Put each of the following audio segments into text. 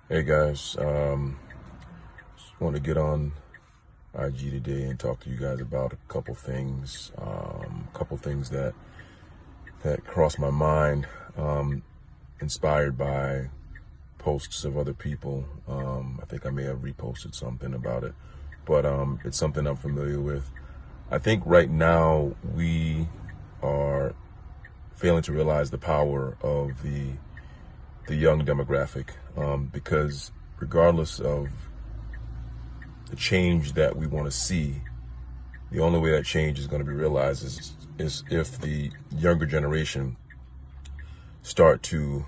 Hey guys, just want to get on IG today and talk to you guys about a couple things that crossed my mind, inspired by posts of other people. I think I may have reposted something about it, but it's something I'm familiar with. I think right now we are failing to realize the power of the young demographic, because regardless of the change that we want to see, the only way that change is going to be realized is if the younger generation start to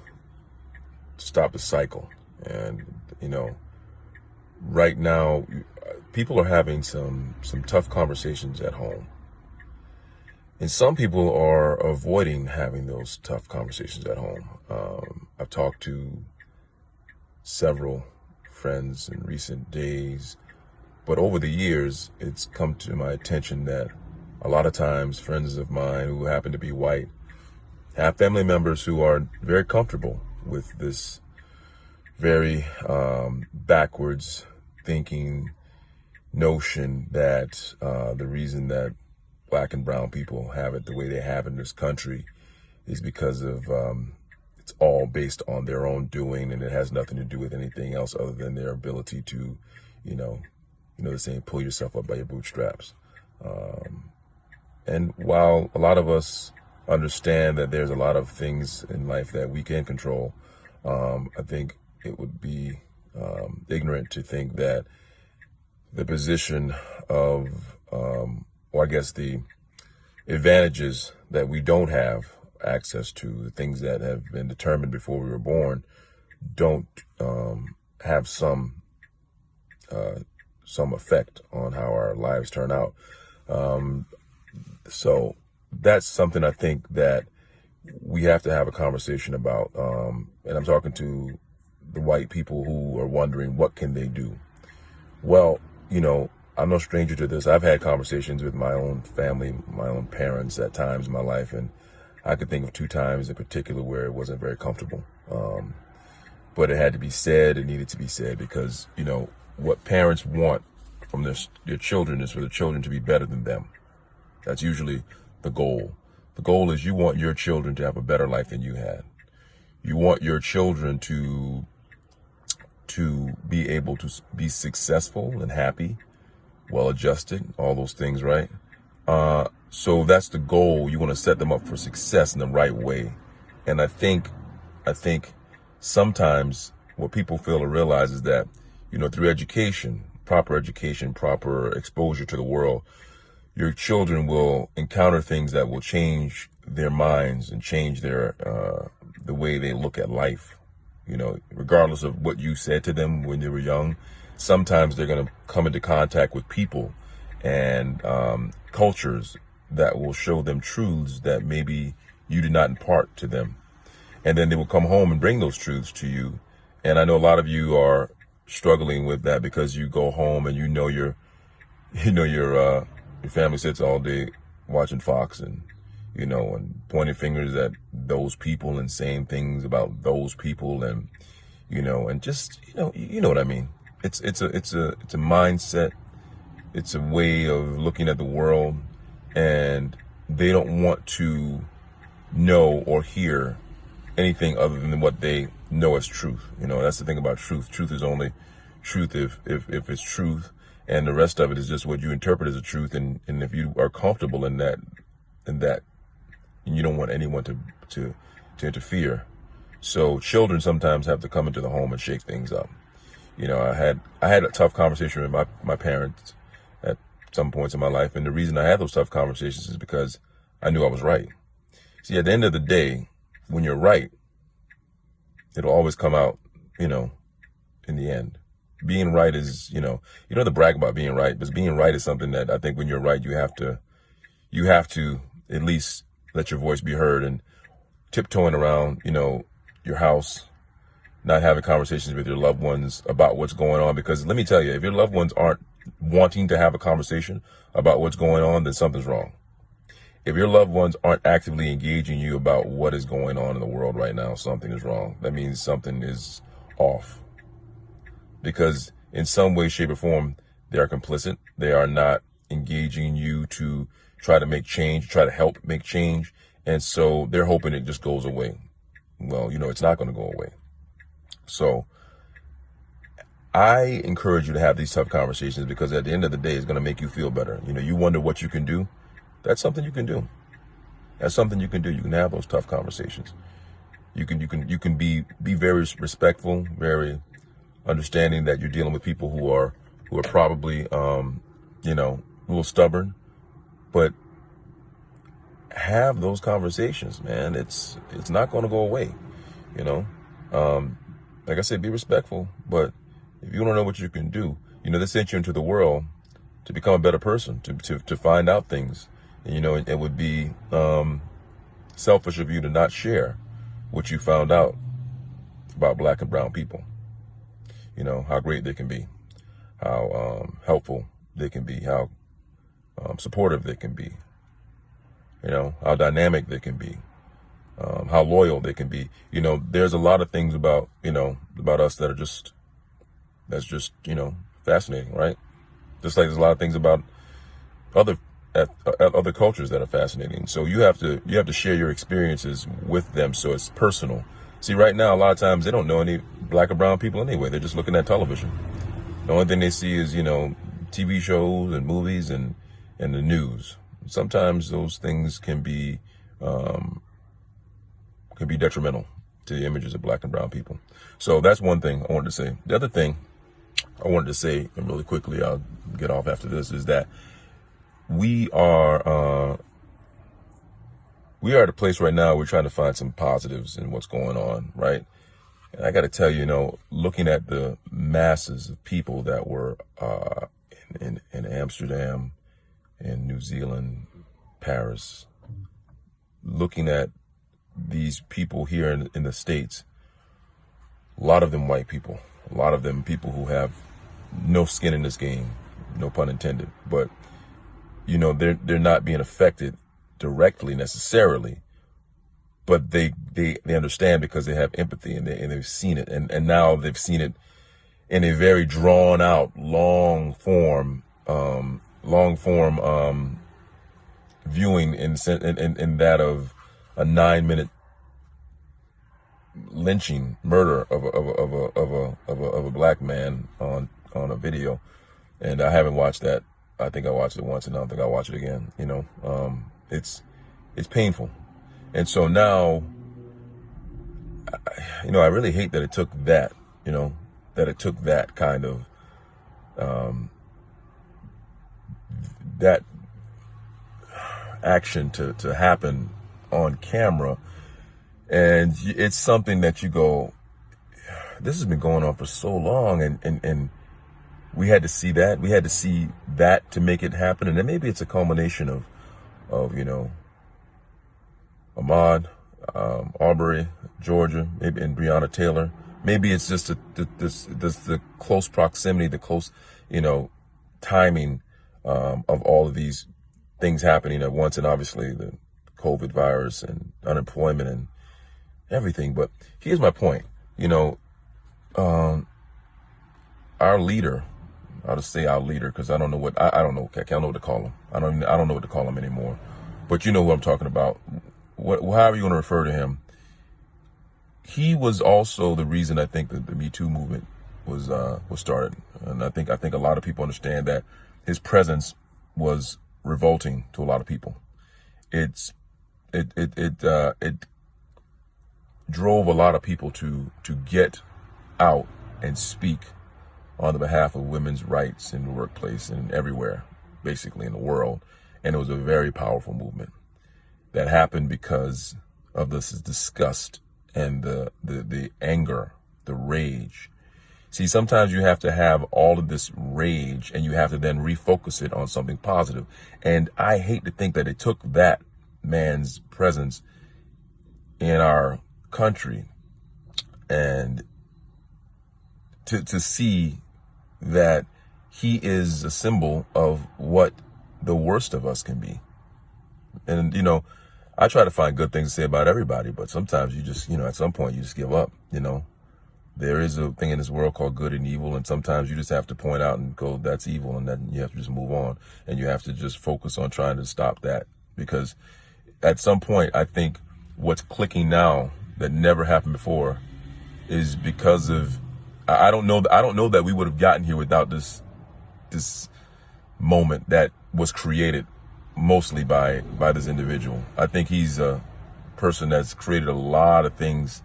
stop the cycle. And right now, people are having some tough conversations at home, and some people are avoiding having those tough conversations at home. I've talked to several friends in recent days, but over the years, it's come to my attention that a lot of times friends of mine who happen to be white have family members who are very comfortable with this very backwards thinking notion that the reason that black and brown people have it the way they have in this country is because of it's all based on their own doing, and it has nothing to do with anything else other than their ability to, the saying, pull yourself up by your bootstraps. And while a lot of us understand that there's a lot of things in life that we can control, I think it would be ignorant to think that the position of, or I guess the advantages that we don't have access to, the things that have been determined before we were born, don't have some effect on how our lives turn out. So that's something I think that we have to have a conversation about. And I'm talking to the white people who are wondering, what can they do? Well, I'm no stranger to this. I've had conversations with my own family, my own parents at times in my life, and I could think of 2 times in particular where it wasn't very comfortable. But it had to be said. It needed to be said because, what parents want from their children is for the children to be better than them. That's usually the goal. The goal is you want your children to have a better life than you had. You want your children to be able to be successful and happy, well-adjusted, all those things, right? So that's the goal. You want to set them up for success in the right way. And I think sometimes what people fail to realize is that, through education, proper exposure to the world, your children will encounter things that will change their minds and change their the way they look at life. Regardless of what you said to them when they were young, sometimes they're going to come into contact with people and cultures that will show them truths that maybe you did not impart to them. And then they will come home and bring those truths to you. And I know a lot of you are struggling with that because you go home and your family sits all day watching Fox and pointing fingers at those people and saying things about those people, and and just you know what I mean. It's a mindset. It's a way of looking at the world, and they don't want to know or hear anything other than what they know as truth. That's the thing about truth. Truth is only truth if it's truth, and the rest of it is just what you interpret as a truth. And if you are comfortable in that, and you don't want anyone to interfere. So children sometimes have to come into the home and shake things up. I had a tough conversation with my parents at some points in my life, and the reason I had those tough conversations is because I knew I was right. See, at the end of the day, when you're right, it'll always come out, in the end. Being right is, you don't have to brag about being right, but being right is something that I think when you're right, you have to at least let your voice be heard. And tiptoeing around, your house, not having conversations with your loved ones about what's going on. Because let me tell you, if your loved ones aren't wanting to have a conversation about what's going on, then something's wrong. If your loved ones aren't actively engaging you about what is going on in the world right now, something is wrong. That means something is off. because in some way, shape, or form, they are complicit. They are not engaging you to try to make change, try to help make change. And so they're hoping it just goes away. Well, it's not going to go away. So I encourage you to have these tough conversations, because at the end of the day, it's going to make you feel better. You wonder what you can do. That's something you can do. That's something you can do. You can have those tough conversations. You can be very respectful, very understanding that you're dealing with people who are probably a little stubborn, but have those conversations, man. It's not going to go away. Like I said, be respectful, but if you don't know what you can do, they sent you into the world to become a better person, to find out things. And, it would be selfish of you to not share what you found out about black and brown people. How great they can be, how helpful they can be, how supportive they can be, how dynamic they can be, how loyal they can be. There's a lot of things about us that's just fascinating, right? Just like there's a lot of things about other cultures that are fascinating. So you have to share your experiences with them, so it's personal. See, right now, a lot of times they don't know any black or brown people anyway. They're just looking at television. The only thing they see is TV shows and movies and the news. Sometimes those things can be detrimental to the images of black and brown people. So that's one thing I wanted to say. The other thing I wanted to say, and really quickly, I'll get off after this, is that we are at a place right now. We're trying to find some positives in what's going on, right? And I got to tell you, looking at the masses of people that were in Amsterdam, in New Zealand, Paris, looking at these people here in the States, a lot of them white people, a lot of them people who have no skin in this game, no pun intended, but they're not being affected directly necessarily, but they understand because they have empathy and they've seen it, and now they've seen it in a very drawn out, long form viewing in that of a 9-minute lynching murder of a black man on a video. And I haven't watched that. I think I watched it once, and I don't think I'll watch it again. It's painful. And so now, I really hate that it took that, that it took that kind of, that action to happen on camera. And it's something that you go, this has been going on for so long, and we had to see that. We had to see that to make it happen. And then maybe it's a culmination of Ahmaud Arbery, Georgia, maybe, and Breonna Taylor. Maybe it's just the close proximity, the close, timing of all of these things happening at once, and obviously the COVID virus and unemployment and everything. But here's my point. Our leader, I'll just say our leader, because I don't know what I don't know. I don't know what to call him. I don't know what to call him anymore. But you know who I'm talking about. However you want to refer to him. He was also the reason I think that the Me Too movement was started, and I think a lot of people understand that his presence was revolting to a lot of people. It drove a lot of people to get out and speak on the behalf of women's rights in the workplace and everywhere, basically in the world. And it was a very powerful movement that happened because of this disgust and the anger, the rage. See, sometimes you have to have all of this rage and you have to then refocus it on something positive. And I hate to think that it took that man's presence in our country and to see that he is a symbol of what the worst of us can be. And, I try to find good things to say about everybody, but sometimes you just, at some point you just give up, there is a thing in this world called good and evil, and sometimes you just have to point out and go, that's evil, and then you have to just move on, and you have to just focus on trying to stop that. Because at some point, I think what's clicking now that never happened before is because of, I don't know that we would have gotten here without this moment that was created mostly by this individual. I think he's a person that's created a lot of things.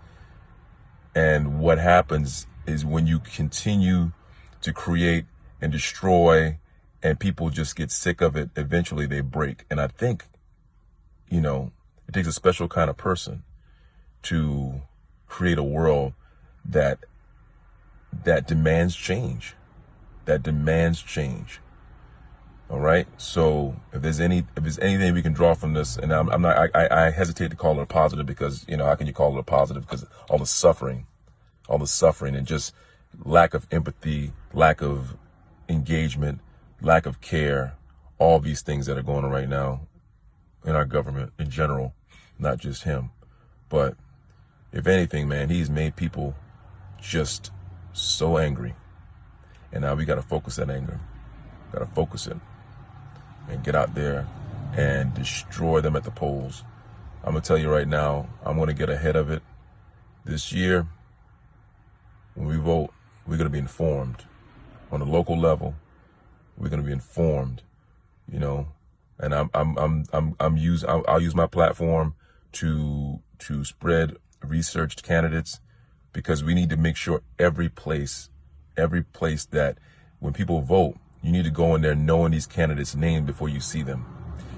And what happens is when you continue to create and destroy and people just get sick of it, eventually they break. And I think, it takes a special kind of person to create a world that demands change, All right. So if there's anything we can draw from this, and I hesitate to call it a positive because, how can you call it a positive? Because all the suffering and just lack of empathy, lack of engagement, lack of care, all these things that are going on right now in our government in general, not just him. But if anything, man, he's made people just so angry. And now we got to focus that anger, got to focus it. And get out there and destroy them at the polls. I'm going to tell you right now, I'm going to get ahead of it. This year, when we vote, we're going to be informed. On the local level, we're going to be informed, and I'll use my platform to spread researched candidates, because we need to make sure every place that when people vote, you need to go in there knowing these candidates' names before you see them.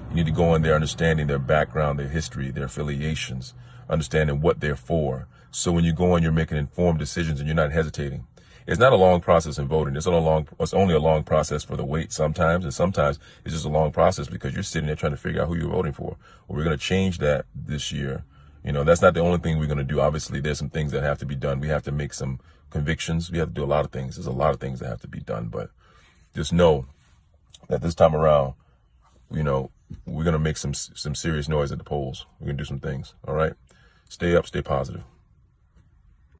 You need to go in there understanding their background, their history, their affiliations, understanding what they're for. So when you go in, you're making informed decisions and you're not hesitating. It's not a long process in voting. It's only a long process for the wait sometimes, and sometimes it's just a long process because you're sitting there trying to figure out who you're voting for. Well, we're going to change that this year. That's not the only thing we're going to do. Obviously, there's some things that have to be done. We have to make some convictions. We have to do a lot of things. There's a lot of things that have to be done, but just know that this time around, we're going to make some serious noise at the polls. We're going to do some things. All right. Stay up, stay positive.